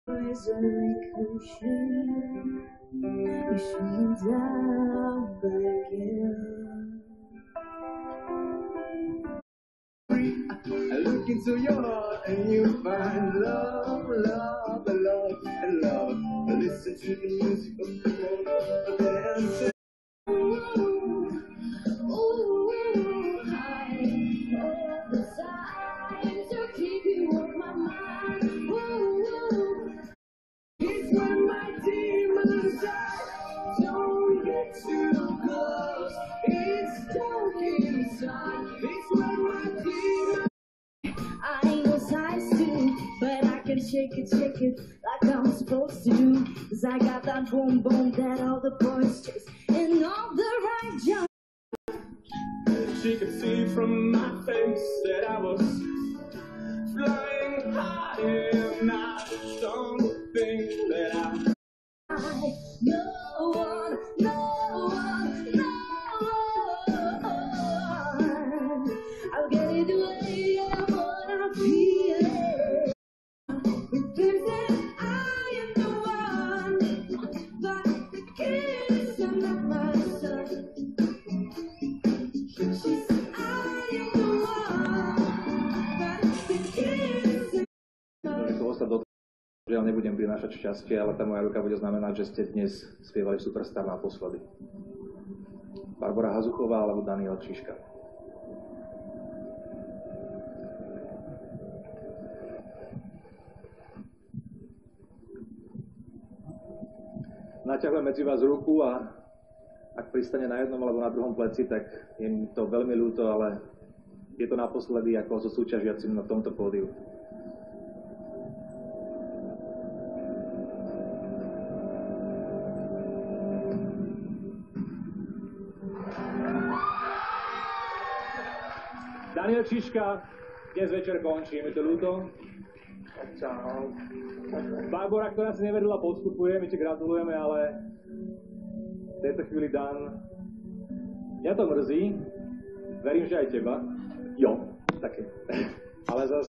I look into your heart and you find love, love, love, and love. I listen to the music of the world, dancing. It's when my demons don't get too close. It's dark inside. It's when my demons. I ain't no size 2, but I can shake it like I'm supposed to do. 'Cause I got that boom boom that all the boys chase and all the right jump. She could see from my face that I was flying high, and I don't think that no one, no one, no one. I'll get it away, I wanna feel it. It turns out I am the one, but the kids are not my son. She said I am the one, but the kids are not my son. Žiaľ, nebudem prinášať šťastie, ale tá moja ruka bude znamenať, že ste dnes spievali Superstar naposledy. Barbora Hazuchová alebo Daniel Čižka. Naťahujem medzi vás ruku a ak pristane na jednom alebo na druhom pleci, tak je mi to veľmi ľúto, ale je to naposledy ako so súťažiacim na tomto pódiu. Daniel Čižka, dnes večer končí, je to ľúto. Čau. Barbora, ktorá si neverila, podstupuje, my ti gratulujeme, ale v tejto chvíli Dan. Mňa to mrzí, verím, že aj teba. Jo, také. Ale zase